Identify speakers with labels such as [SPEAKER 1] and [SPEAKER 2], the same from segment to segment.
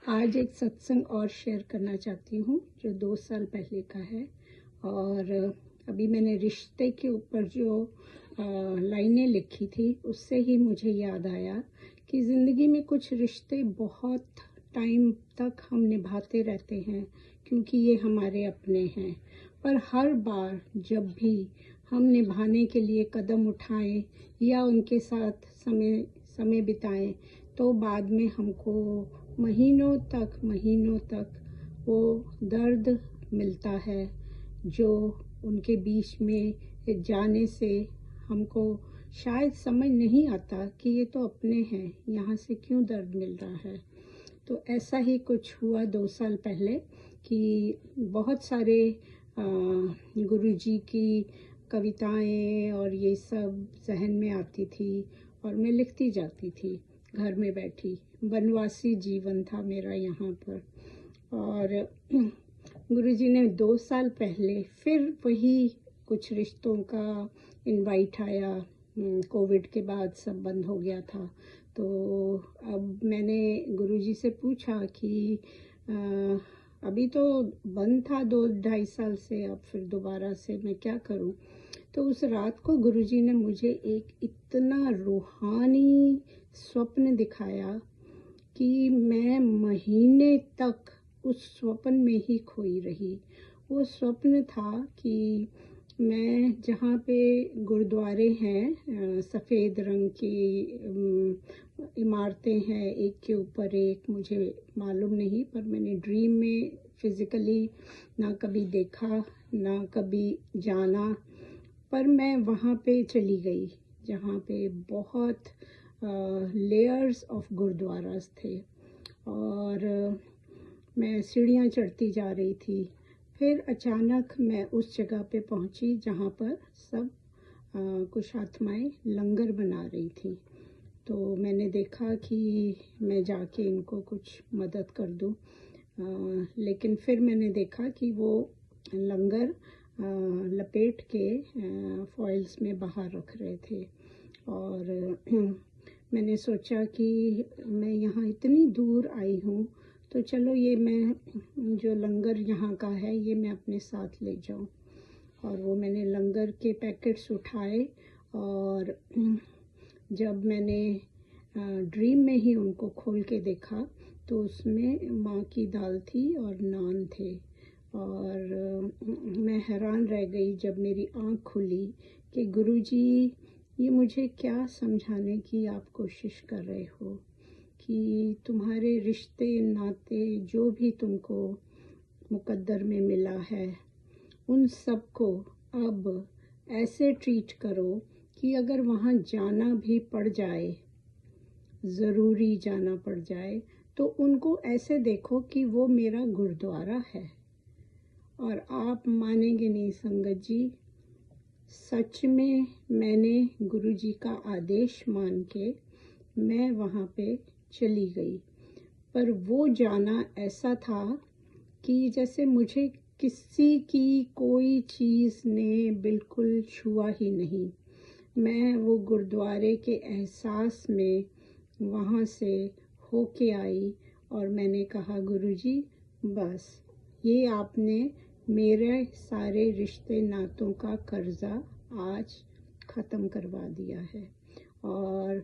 [SPEAKER 1] आज एक सत्संग और शेयर करना चाहती हूँ जो 2 साल पहले का है। और अभी मैंने रिश्ते के ऊपर जो लाइनें लिखी थी उससे ही मुझे याद आया कि ज़िंदगी में कुछ रिश्ते बहुत टाइम तक हम निभाते रहते हैं क्योंकि ये हमारे अपने हैं, पर हर बार जब भी हम निभाने के लिए कदम उठाएं या उनके साथ समय बिताएं तो बाद में हमको महीनों तक वो दर्द मिलता है जो उनके बीच में जाने से हमको शायद समझ नहीं आता कि ये तो अपने हैं, यहाँ से क्यों दर्द मिल रहा है। तो ऐसा ही कुछ हुआ 2 साल पहले कि बहुत सारे गुरुजी की कविताएं और ये सब जहन में आती थी और मैं लिखती जाती थी घर में बैठी। वनवासी जीवन था मेरा यहाँ पर। और गुरुजी ने 2 साल पहले फिर वही कुछ रिश्तों का इनवाइट आया। कोविड के बाद सब बंद हो गया था, तो अब मैंने गुरुजी से पूछा कि अभी तो बंद था 2-2.5 साल से, अब फिर दोबारा से मैं क्या करूं। तो उस रात को गुरुजी ने मुझे एक इतना रूहानी स्वप्न दिखाया कि मैं महीने तक उस स्वप्न में ही खोई रही। वो स्वप्न था कि मैं जहाँ पे गुरुद्वारे हैं, सफ़ेद रंग की इमारतें हैं एक के ऊपर एक, मुझे मालूम नहीं, पर मैंने ड्रीम में फिज़िकली ना कभी देखा ना कभी जाना, पर मैं वहाँ पे चली गई जहाँ पे बहुत लेयर्स ऑफ गुरुद्वारास थे। और मैं सीढ़ियाँ चढ़ती जा रही थी। फिर अचानक मैं उस जगह पे पहुँची जहाँ पर सब कुछ आत्माएं लंगर बना रही थी। तो मैंने देखा कि मैं जाके इनको कुछ मदद कर दूँ, लेकिन फिर मैंने देखा कि वो लंगर लपेट के फॉइल्स में बाहर रख रहे थे। और मैंने सोचा कि मैं यहाँ इतनी दूर आई हूँ तो चलो ये मैं जो लंगर यहाँ का है ये मैं अपने साथ ले जाऊँ। और वो मैंने लंगर के पैकेट्स उठाए और जब मैंने ड्रीम में ही उनको खोल के देखा तो उसमें माँ की दाल थी और नान थे। और मैं हैरान रह गई जब मेरी आँख खुली कि गुरुजी ये मुझे क्या समझाने की आप कोशिश कर रहे हो कि तुम्हारे रिश्ते नाते जो भी तुमको मुकद्दर में मिला है उन सब को अब ऐसे ट्रीट करो कि अगर वहाँ जाना भी पड़ जाए, ज़रूरी जाना पड़ जाए, तो उनको ऐसे देखो कि वो मेरा गुरुद्वारा है। और आप मानेंगे नहीं संगत जी, सच में मैंने गुरुजी का आदेश मान के मैं वहाँ पे चली गई। पर वो जाना ऐसा था कि जैसे मुझे किसी की कोई चीज़ ने बिल्कुल छुआ ही नहीं। मैं वो गुरुद्वारे के एहसास में वहाँ से होके आई और मैंने कहा गुरुजी बस ये आपने मेरे सारे रिश्ते नातों का कर्जा आज ख़त्म करवा दिया है। और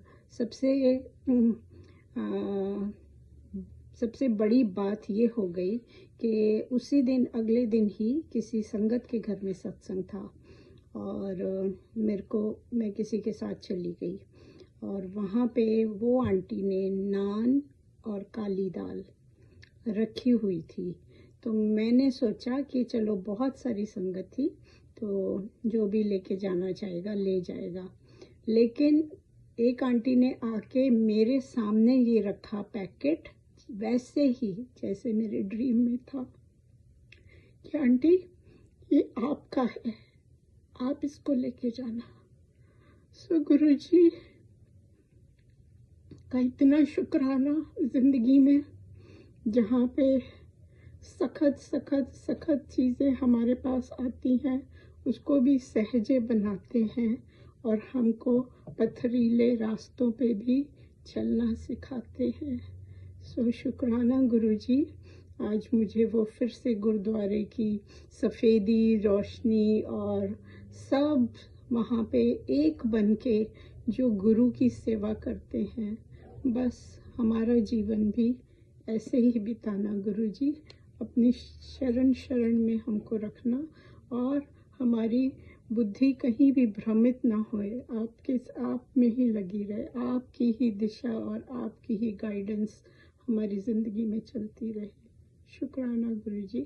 [SPEAKER 1] सबसे बड़ी बात ये हो गई कि उसी दिन अगले दिन ही किसी संगत के घर में सत्संग था और मैं किसी के साथ चली गई और वहाँ पे वो आंटी ने नान और काली दाल रखी हुई थी। तो मैंने सोचा कि चलो बहुत सारी संगत थी तो जो भी लेके जाना चाहेगा ले जाएगा, लेकिन एक आंटी ने आके मेरे सामने ये रखा पैकेट वैसे ही जैसे मेरे ड्रीम में था कि आंटी ये आपका है, आप इसको लेके जाना। सो गुरुजी का इतना शुक्राना ज़िंदगी में जहाँ पे सखत चीज़ें हमारे पास आती हैं उसको भी सहजे बनाते हैं और हमको पथरीले रास्तों पे भी चलना सिखाते हैं। शुक्राना गुरुजी, आज मुझे वो फिर से गुरुद्वारे की सफ़ेदी, रोशनी और सब वहाँ पे एक बन के जो गुरु की सेवा करते हैं, बस हमारा जीवन भी ऐसे ही बिताना गुरुजी। अपनी शरण में हमको रखना और हमारी बुद्धि कहीं भी भ्रमित ना होए, आप में ही लगी रहे, आपकी ही दिशा और आपकी ही गाइडेंस हमारी ज़िंदगी में चलती रहे। शुक्राना गुरुजी।